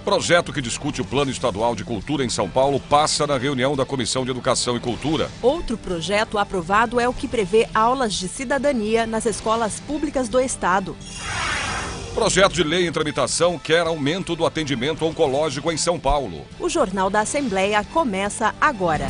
Projeto que discute o Plano Estadual de Cultura em São Paulo passa na reunião da Comissão de Educação e Cultura. Outro projeto aprovado é o que prevê aulas de cidadania nas escolas públicas do Estado. Projeto de lei em tramitação quer aumento do atendimento oncológico em São Paulo. O Jornal da Assembleia começa agora.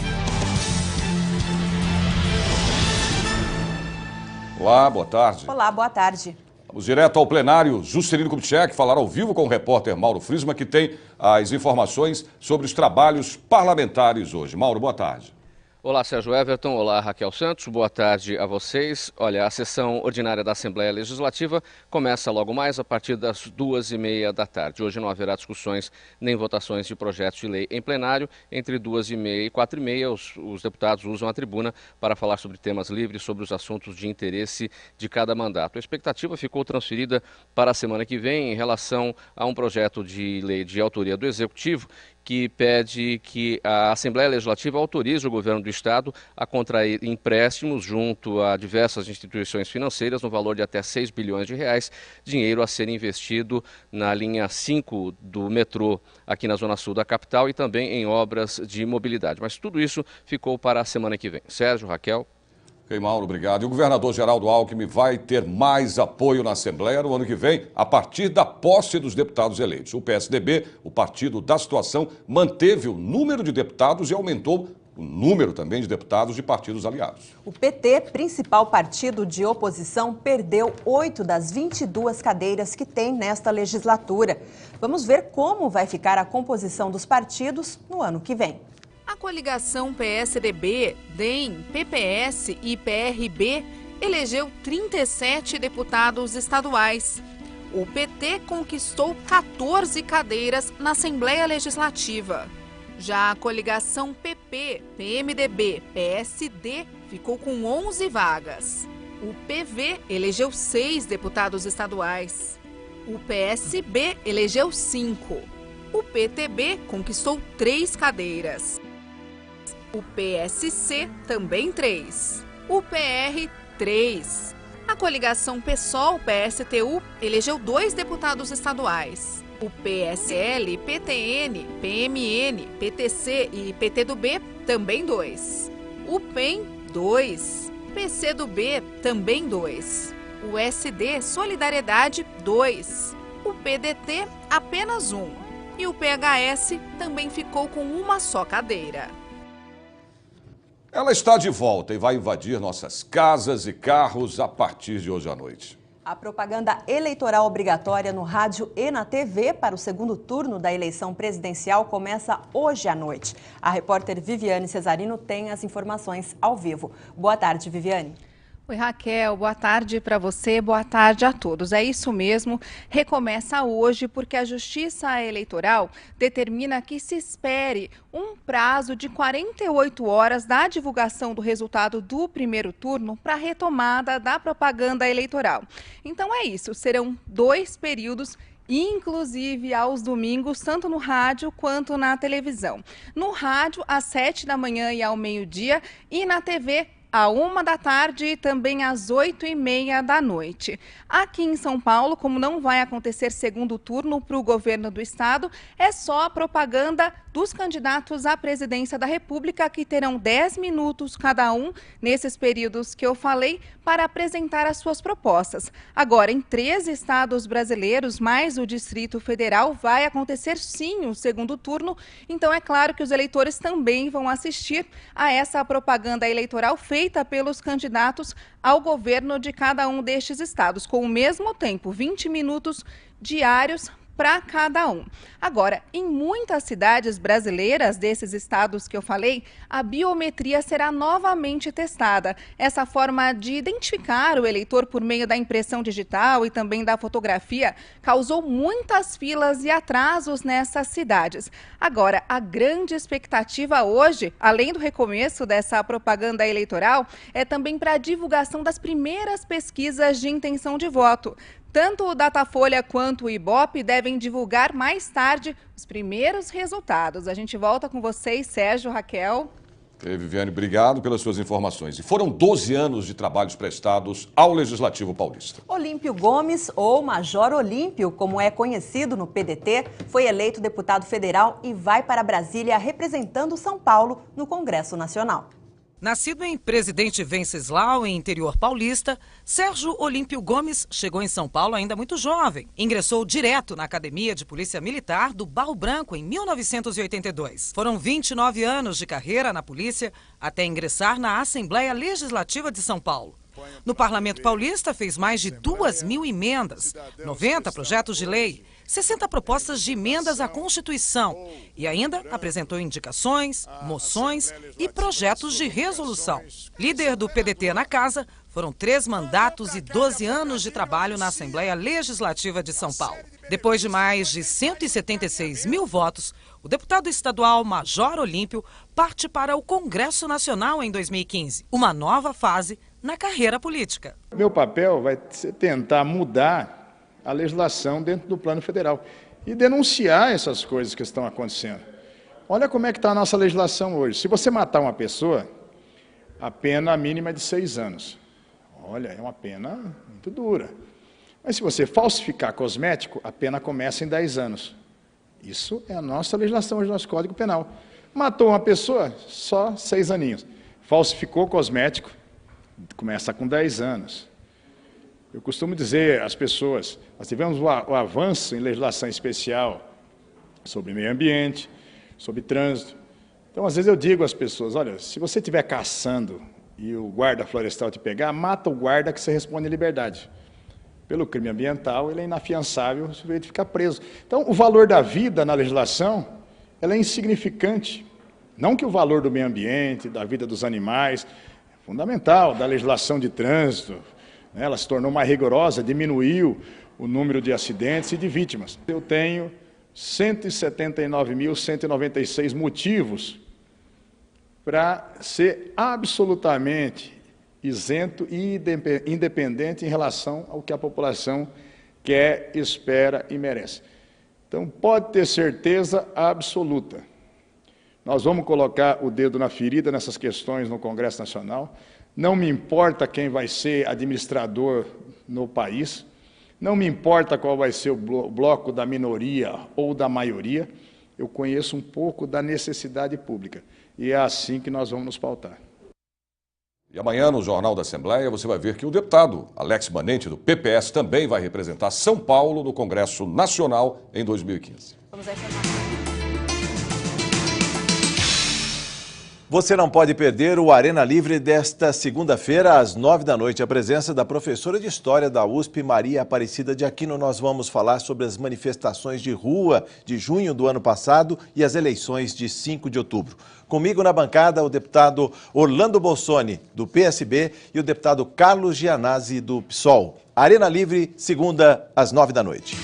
Olá, boa tarde. Olá, boa tarde. Vamos direto ao plenário. Juscelino Kubitschek falar ao vivo com o repórter Mauro Friesman, que tem as informações sobre os trabalhos parlamentares hoje. Mauro, boa tarde. Olá, Sérgio Everton. Olá, Raquel Santos. Boa tarde a vocês. Olha, a sessão ordinária da Assembleia Legislativa começa logo mais a partir das 2h30 da tarde. Hoje não haverá discussões nem votações de projetos de lei em plenário. Entre 2h30 e 4h30, os deputados usam a tribuna para falar sobre temas livres, sobre os assuntos de interesse de cada mandato. A expectativa ficou transferida para a semana que vem em relação a um projeto de lei de autoria do Executivo que pede que a Assembleia Legislativa autorize o governo do Estado a contrair empréstimos junto a diversas instituições financeiras no valor de até 6 bilhões de reais, dinheiro a ser investido na linha 5 do metrô aqui na Zona Sul da capital e também em obras de mobilidade. Mas tudo isso ficou para a semana que vem. Sérgio, Raquel. Ok, Mauro, obrigado. E o governador Geraldo Alckmin vai ter mais apoio na Assembleia no ano que vem, a partir da posse dos deputados eleitos. O PSDB, o partido da situação, manteve o número de deputados e aumentou o número também de deputados de partidos aliados. O PT, principal partido de oposição, perdeu 8 das 22 cadeiras que tem nesta legislatura. Vamos ver como vai ficar a composição dos partidos no ano que vem. A coligação PSDB, DEM, PPS e PRB elegeu 37 deputados estaduais. O PT conquistou 14 cadeiras na Assembleia Legislativa. Já a coligação PP, PMDB, PSD ficou com 11 vagas. O PV elegeu 6 deputados estaduais. O PSB elegeu 5. O PTB conquistou 3 cadeiras. O PSC também 3. O PR, 3. A coligação PSOL-PSTU elegeu 2 deputados estaduais. O PSL, PTN, PMN, PTC e PTdoB também 2. O PEN, 2. PCdoB também 2. O SD Solidariedade, 2. O PDT, apenas 1. E o PHS também ficou com uma só cadeira. Ela está de volta e vai invadir nossas casas e carros a partir de hoje à noite. A propaganda eleitoral obrigatória no rádio e na TV para o segundo turno da eleição presidencial começa hoje à noite. A repórter Viviane Cesarino tem as informações ao vivo. Boa tarde, Viviane. Oi, Raquel, boa tarde para você, boa tarde a todos. É isso mesmo, recomeça hoje porque a Justiça Eleitoral determina que se espere um prazo de 48 horas da divulgação do resultado do primeiro turno para a retomada da propaganda eleitoral. Então é isso, serão 2 períodos, inclusive aos domingos, tanto no rádio quanto na televisão. No rádio, às 7 da manhã e ao meio-dia, e na TV, à 1 da tarde e também às 8h30 da noite. Aqui em São Paulo, como não vai acontecer segundo turno para o governo do estado, é só a propaganda dos candidatos à presidência da República, que terão 10 minutos cada um, nesses períodos que eu falei, para apresentar as suas propostas. Agora, em 13 estados brasileiros, mais o Distrito Federal, vai acontecer sim o segundo turno, então é claro que os eleitores também vão assistir a essa propaganda eleitoral feita pelos candidatos ao governo de cada um destes estados, com o mesmo tempo, 20 minutos diários para cada um. Agora, em muitas cidades brasileiras desses estados que eu falei, a biometria será novamente testada. Essa forma de identificar o eleitor por meio da impressão digital e também da fotografia causou muitas filas e atrasos nessas cidades. Agora, a grande expectativa hoje, além do recomeço dessa propaganda eleitoral, é também para a divulgação das primeiras pesquisas de intenção de voto. Tanto o Datafolha quanto o Ibope devem divulgar mais tarde os primeiros resultados. A gente volta com vocês, Sérgio, Raquel. Viviane, obrigado pelas suas informações. E foram 12 anos de trabalhos prestados ao Legislativo Paulista. Olímpio Gomes, ou Major Olímpio, como é conhecido no PDT, foi eleito deputado federal e vai para Brasília representando São Paulo no Congresso Nacional. Nascido em Presidente Venceslau, em interior paulista, Sérgio Olímpio Gomes chegou em São Paulo ainda muito jovem. Ingressou direto na Academia de Polícia Militar do Barro Branco em 1982. Foram 29 anos de carreira na polícia até ingressar na Assembleia Legislativa de São Paulo. No Parlamento Paulista fez mais de 2.000 emendas, 90 projetos de lei, 60 propostas de emendas à Constituição e ainda apresentou indicações, moções e projetos de resolução. Líder do PDT na casa, foram 3 mandatos e 12 anos de trabalho na Assembleia Legislativa de São Paulo. Depois de mais de 176 mil votos, o deputado estadual Major Olímpio parte para o Congresso Nacional em 2015, uma nova fase na carreira política. Meu papel vai ser tentar mudar a legislação dentro do plano federal e denunciar essas coisas que estão acontecendo. Olha como é que está a nossa legislação hoje. Se você matar uma pessoa, a pena mínima é de 6 anos. Olha, é uma pena muito dura. Mas se você falsificar cosmético, a pena começa em 10 anos. Isso é a nossa legislação, o nosso Código Penal. Matou uma pessoa, só 6 aninhos. Falsificou cosmético, começa com 10 anos. Eu costumo dizer às pessoas, nós tivemos o avanço em legislação especial sobre meio ambiente, sobre trânsito. Então, às vezes eu digo às pessoas, olha, se você estiver caçando e o guarda florestal te pegar, mata o guarda que você responde em liberdade. Pelo crime ambiental, ele é inafiançável, o sujeito fica preso. Então, o valor da vida na legislação, ela é insignificante. Não que o valor do meio ambiente, da vida dos animais, é fundamental, da legislação de trânsito, né, ela se tornou mais rigorosa, diminuiu o número de acidentes e de vítimas. Eu tenho 179.196 motivos para ser absolutamente isento e independente em relação ao que a população quer, espera e merece. Então, pode ter certeza absoluta. Nós vamos colocar o dedo na ferida nessas questões no Congresso Nacional. Não me importa quem vai ser administrador no país. Não me importa qual vai ser o bloco da minoria ou da maioria. Eu conheço um pouco da necessidade pública. E é assim que nós vamos nos pautar. E amanhã, no Jornal da Assembleia, você vai ver que o deputado Alex Manente, do PPS, também vai representar São Paulo no Congresso Nacional em 2015. Vamos à informação. Você não pode perder o Arena Livre desta segunda-feira, às 9 da noite. A presença da professora de História da USP, Maria Aparecida de Aquino. Nós vamos falar sobre as manifestações de rua de junho do ano passado e as eleições de 5 de outubro. Comigo na bancada, o deputado Orlando Bolsoni, do PSB, e o deputado Carlos Gianazzi, do PSOL. Arena Livre, segunda, às 9 da noite.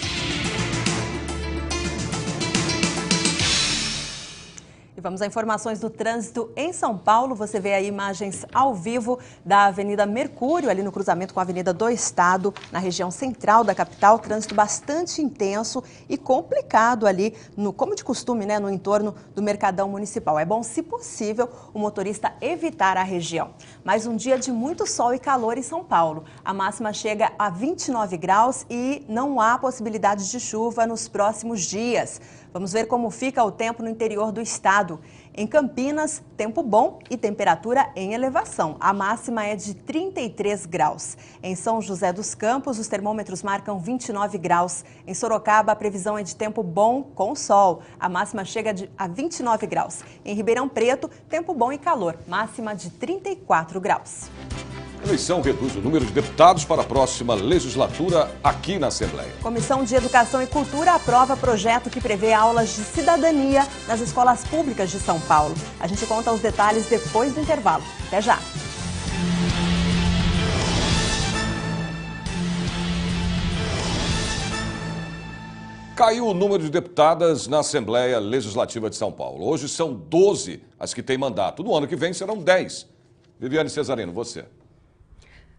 Vamos a informações do trânsito em São Paulo. Você vê aí imagens ao vivo da Avenida Mercúrio, ali no cruzamento com a Avenida do Estado, na região central da capital. Trânsito bastante intenso e complicado ali, como de costume, né, no entorno do Mercadão Municipal. É bom, se possível, o motorista evitar a região. Mais um dia de muito sol e calor em São Paulo. A máxima chega a 29 graus e não há possibilidade de chuva nos próximos dias. Vamos ver como fica o tempo no interior do estado. Em Campinas, tempo bom e temperatura em elevação. A máxima é de 33 graus. Em São José dos Campos, os termômetros marcam 29 graus. Em Sorocaba, a previsão é de tempo bom com sol. A máxima chega a 29 graus. Em Ribeirão Preto, tempo bom e calor. Máxima de 34 graus. A eleição reduz o número de deputados para a próxima legislatura aqui na Assembleia. Comissão de Educação e Cultura aprova projeto que prevê aulas de cidadania nas escolas públicas de São Paulo. A gente conta os detalhes depois do intervalo. Até já! Caiu o número de deputadas na Assembleia Legislativa de São Paulo. Hoje são 12 as que têm mandato. No ano que vem serão 10. Viviane Cesarino, você.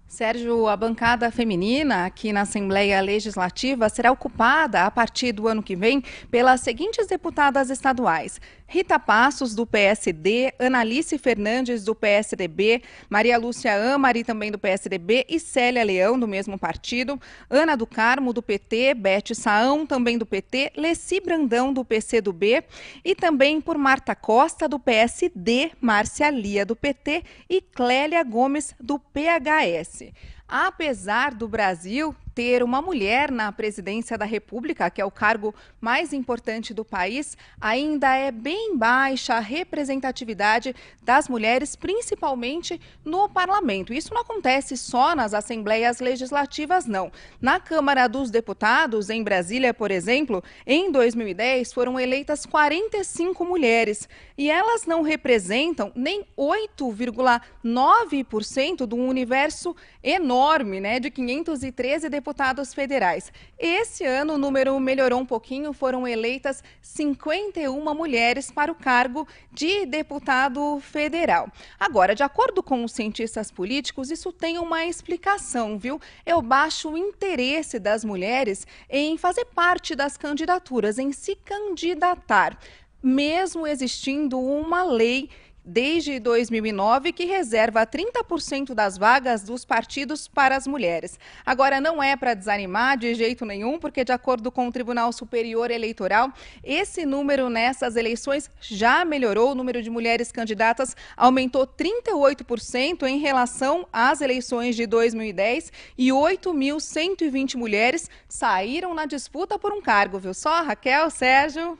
Sérgio, a bancada feminina aqui na Assembleia Legislativa será ocupada a partir do ano que vem pelas seguintes deputadas estaduais: Rita Passos, do PSD, Analice Fernandes, do PSDB, Maria Lúcia Amari, também do PSDB, e Célia Leão, do mesmo partido, Ana do Carmo, do PT, Bete Saão, também do PT, Leci Brandão, do PCdoB, e também por Marta Costa, do PSD, Márcia Lia, do PT, e Clélia Gomes, do PHS. Apesar do Brasil ter uma mulher na presidência da República, que é o cargo mais importante do país, ainda é bem baixa a representatividade das mulheres, principalmente no parlamento. Isso não acontece só nas assembleias legislativas, não. Na Câmara dos Deputados, em Brasília, por exemplo, em 2010 foram eleitas 45 mulheres e elas não representam nem 8,9% do universo enorme, né, de 513 deputados federais. Esse ano o número melhorou um pouquinho, foram eleitas 51 mulheres para o cargo de deputado federal. Agora, de acordo com os cientistas políticos, isso tem uma explicação, viu? É o baixo interesse das mulheres em fazer parte das candidaturas, em se candidatar, mesmo existindo uma lei desde 2009, que reserva 30% das vagas dos partidos para as mulheres. Agora, não é para desanimar de jeito nenhum, porque, de acordo com o Tribunal Superior Eleitoral, esse número nessas eleições já melhorou. O número de mulheres candidatas aumentou 38% em relação às eleições de 2010 e 8.120 mulheres saíram na disputa por um cargo, viu só, Raquel, Sérgio?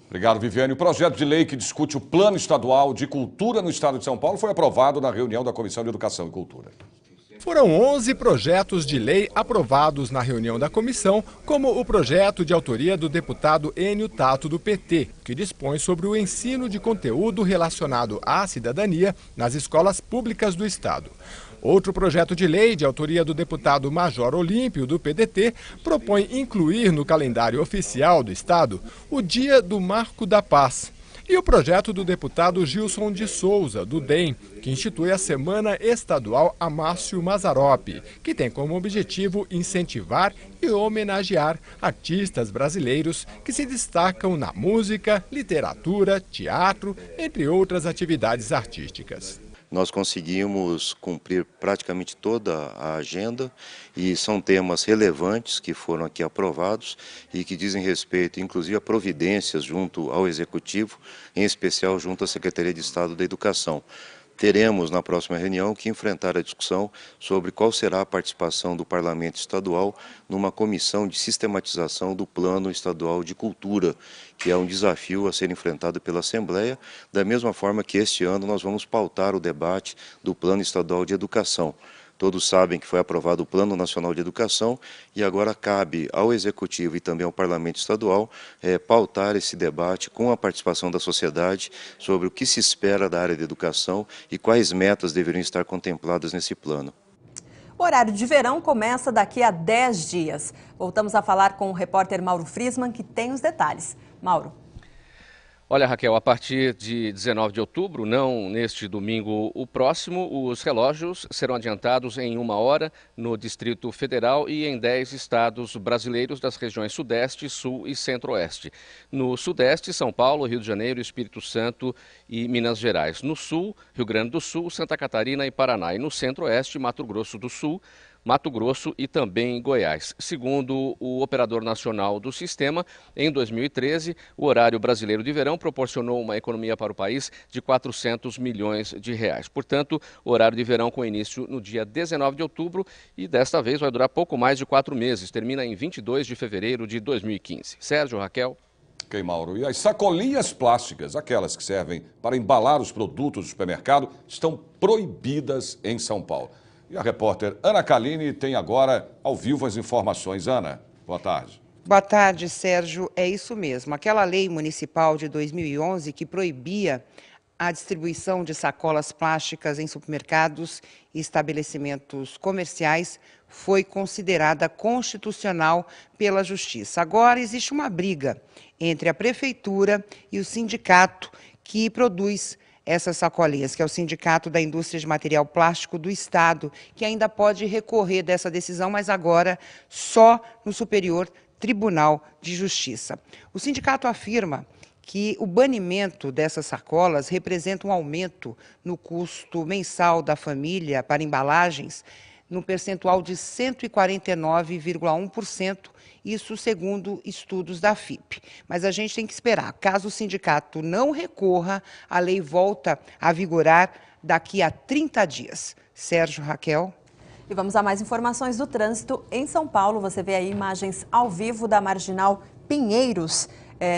Obrigado, Viviane. O projeto de lei que discute o Plano Estadual de Cultura no Estado de São Paulo foi aprovado na reunião da Comissão de Educação e Cultura. Foram 11 projetos de lei aprovados na reunião da comissão, como o projeto de autoria do deputado Enio Tato, do PT, que dispõe sobre o ensino de conteúdo relacionado à cidadania nas escolas públicas do Estado. Outro projeto de lei, de autoria do deputado Major Olímpio, do PDT, propõe incluir no calendário oficial do Estado o Dia do Marco da Paz. E o projeto do deputado Gilson de Souza, do DEM, que institui a Semana Estadual Amácio Mazzaropi, que tem como objetivo incentivar e homenagear artistas brasileiros que se destacam na música, literatura, teatro, entre outras atividades artísticas. Nós conseguimos cumprir praticamente toda a agenda e são temas relevantes que foram aqui aprovados e que dizem respeito, inclusive, a providências junto ao Executivo, em especial junto à Secretaria de Estado da Educação. Teremos, na próxima reunião, que enfrentar a discussão sobre qual será a participação do Parlamento Estadual numa comissão de sistematização do Plano Estadual de Cultura, que é um desafio a ser enfrentado pela Assembleia, da mesma forma que este ano nós vamos pautar o debate do Plano Estadual de Educação. Todos sabem que foi aprovado o Plano Nacional de Educação e agora cabe ao Executivo e também ao Parlamento Estadual pautar esse debate com a participação da sociedade sobre o que se espera da área de educação e quais metas deveriam estar contempladas nesse plano. O horário de verão começa daqui a 10 dias. Voltamos a falar com o repórter Mauro Friesman, que tem os detalhes. Mauro. Olha, Raquel, a partir de 19 de outubro, não neste domingo o próximo, os relógios serão adiantados em 1 hora no Distrito Federal e em 10 estados brasileiros das regiões Sudeste, Sul e Centro-Oeste. No Sudeste, São Paulo, Rio de Janeiro, Espírito Santo e Minas Gerais. No Sul, Rio Grande do Sul, Santa Catarina e Paraná. E no Centro-Oeste, Mato Grosso do Sul, Mato Grosso e também Goiás. Segundo o operador nacional do sistema, em 2013, o horário brasileiro de verão proporcionou uma economia para o país de 400 milhões de reais. Portanto, o horário de verão com início no dia 19 de outubro e desta vez vai durar pouco mais de 4 meses. Termina em 22 de fevereiro de 2015. Sérgio, Raquel. Ok, Mauro. E as sacolinhas plásticas, aquelas que servem para embalar os produtos do supermercado, estão proibidas em São Paulo. E a repórter Ana Caline tem agora ao vivo as informações. Ana, boa tarde. Boa tarde, Sérgio. É isso mesmo. Aquela lei municipal de 2011 que proibia a distribuição de sacolas plásticas em supermercados e estabelecimentos comerciais foi considerada constitucional pela Justiça. Agora existe uma briga entre a Prefeitura e o sindicato que produz essas sacolinhas, que é o Sindicato da Indústria de Material Plástico do Estado, que ainda pode recorrer dessa decisão, mas agora só no Superior Tribunal de Justiça. O sindicato afirma que o banimento dessas sacolas representa um aumento no custo mensal da família para embalagens no percentual de 149,1%, isso segundo estudos da FIP. Mas a gente tem que esperar. Caso o sindicato não recorra, a lei volta a vigorar daqui a 30 dias. Sérgio, Raquel. E vamos a mais informações do trânsito em São Paulo. Você vê aí imagens ao vivo da Marginal Pinheiros.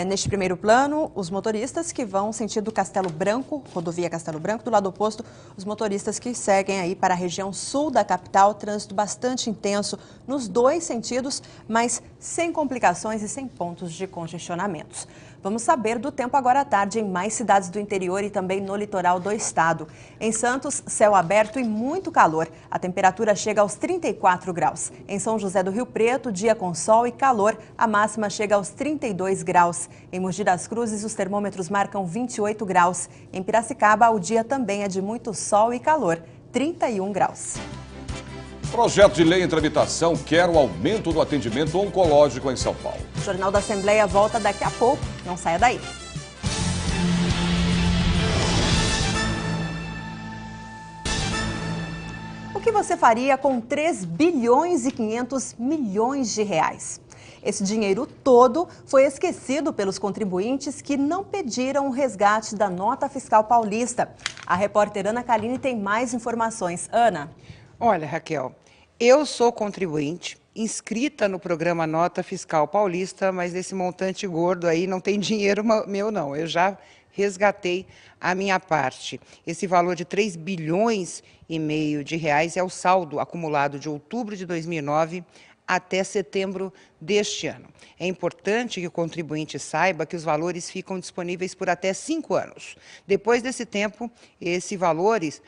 Neste primeiro plano, os motoristas que vão sentido Castelo Branco, rodovia Castelo Branco, do lado oposto, os motoristas que seguem aí para a região sul da capital, trânsito bastante intenso nos dois sentidos, mas sem complicações e sem pontos de congestionamentos. Vamos saber do tempo agora à tarde em mais cidades do interior e também no litoral do estado. Em Santos, céu aberto e muito calor. A temperatura chega aos 34 graus. Em São José do Rio Preto, dia com sol e calor, a máxima chega aos 32 graus. Em Mogi das Cruzes, os termômetros marcam 28 graus. Em Piracicaba, o dia também é de muito sol e calor, 31 graus. Projeto de lei em tramitação quer o aumento do atendimento oncológico em São Paulo. O Jornal da Assembleia volta daqui a pouco. Não saia daí. O que você faria com 3 bilhões e 500 milhões de reais? Esse dinheiro todo foi esquecido pelos contribuintes que não pediram o resgate da nota fiscal paulista. A repórter Ana Kaline tem mais informações. Ana. Olha, Raquel, eu sou contribuinte, inscrita no programa Nota Fiscal Paulista, mas esse montante gordo aí não tem dinheiro meu não, eu já resgatei a minha parte. Esse valor de 3 bilhões e meio de reais é o saldo acumulado de outubro de 2009 até setembro deste ano. É importante que o contribuinte saiba que os valores ficam disponíveis por até 5 anos. Depois desse tempo, esses valores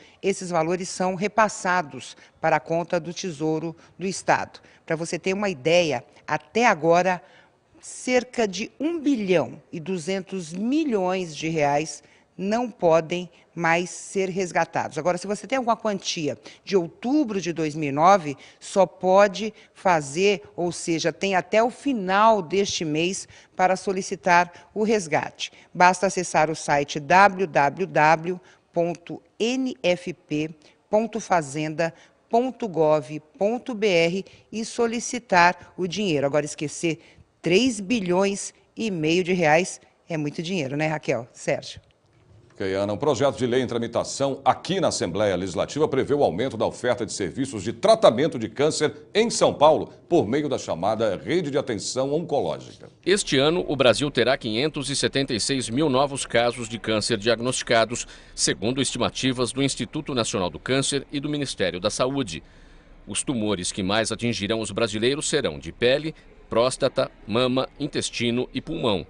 são repassados para a conta do Tesouro do Estado. Para você ter uma ideia, até agora, cerca de 1 bilhão e 200 milhões de reais não podem mais ser resgatados. Agora, se você tem alguma quantia de outubro de 2009, só pode fazer, ou seja, tem até o final deste mês para solicitar o resgate. Basta acessar o site www.nfp.fazenda.gov.br e solicitar o dinheiro. Agora, esquecer 3 bilhões e meio de reais é muito dinheiro, né, Raquel? Sérgio. Ok, Ana, um projeto de lei em tramitação aqui na Assembleia Legislativa prevê o aumento da oferta de serviços de tratamento de câncer em São Paulo por meio da chamada Rede de Atenção Oncológica. Este ano, o Brasil terá 576 mil novos casos de câncer diagnosticados, segundo estimativas do Instituto Nacional do Câncer e do Ministério da Saúde. Os tumores que mais atingirão os brasileiros serão de pele, próstata, mama, intestino e pulmão.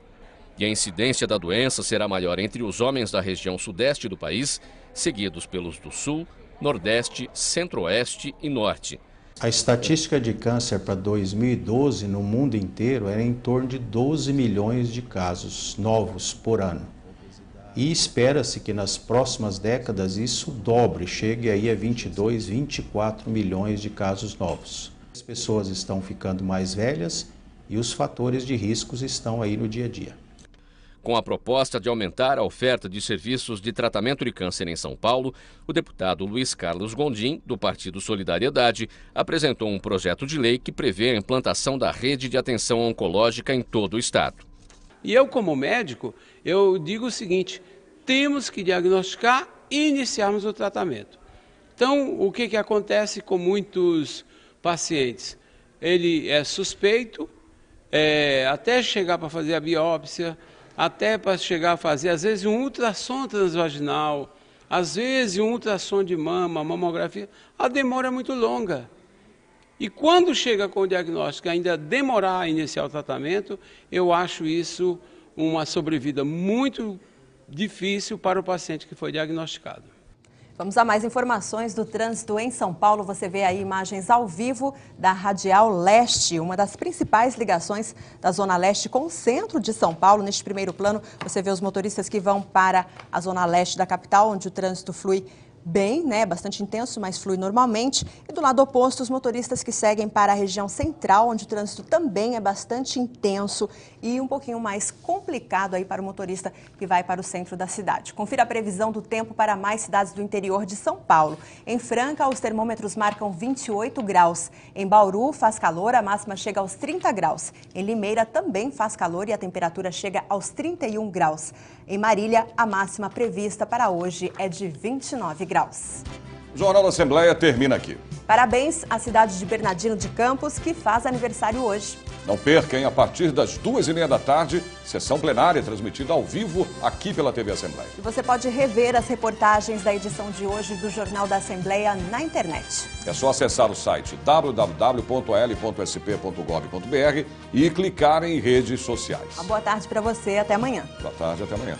E a incidência da doença será maior entre os homens da região sudeste do país, seguidos pelos do sul, nordeste, centro-oeste e norte. A estatística de câncer para 2012 no mundo inteiro era em torno de 12 milhões de casos novos por ano. E espera-se que nas próximas décadas isso dobre, chegue aí a 22, 24 milhões de casos novos. As pessoas estão ficando mais velhas e os fatores de riscos estão aí no dia a dia. Com a proposta de aumentar a oferta de serviços de tratamento de câncer em São Paulo, o deputado Luiz Carlos Gondim, do Partido Solidariedade, apresentou um projeto de lei que prevê a implantação da rede de atenção oncológica em todo o estado. E eu, como médico, eu digo o seguinte: temos que diagnosticar e iniciarmos o tratamento. Então, o que acontece com muitos pacientes? Ele é suspeito, até chegar para fazer a biópsia, até para chegar a fazer, às vezes, um ultrassom transvaginal, às vezes um ultrassom de mama, mamografia, a demora é muito longa. E quando chega com o diagnóstico, ainda demorar a iniciar o tratamento, eu acho isso uma sobrevida muito difícil para o paciente que foi diagnosticado. Vamos a mais informações do trânsito em São Paulo. Você vê aí imagens ao vivo da Radial Leste, uma das principais ligações da Zona Leste com o centro de São Paulo. Neste primeiro plano, você vê os motoristas que vão para a Zona Leste da capital, onde o trânsito flui bem, né? Bastante intenso, mas flui normalmente. E do lado oposto, os motoristas que seguem para a região central, onde o trânsito também é bastante intenso e um pouquinho mais complicado aí para o motorista que vai para o centro da cidade. Confira a previsão do tempo para mais cidades do interior de São Paulo. Em Franca, os termômetros marcam 28 graus. Em Bauru, faz calor, a máxima chega aos 30 graus. Em Limeira também faz calor e a temperatura chega aos 31 graus. Em Marília, a máxima prevista para hoje é de 29 graus. O Jornal da Assembleia termina aqui. Parabéns à cidade de Bernardino de Campos, que faz aniversário hoje. Não perca, hein? A partir das 2h30 da tarde, sessão plenária transmitida ao vivo aqui pela TV Assembleia. E você pode rever as reportagens da edição de hoje do Jornal da Assembleia na internet. É só acessar o site www.al.sp.gov.br e clicar em redes sociais. Uma boa tarde para você, até amanhã. Boa tarde, até amanhã.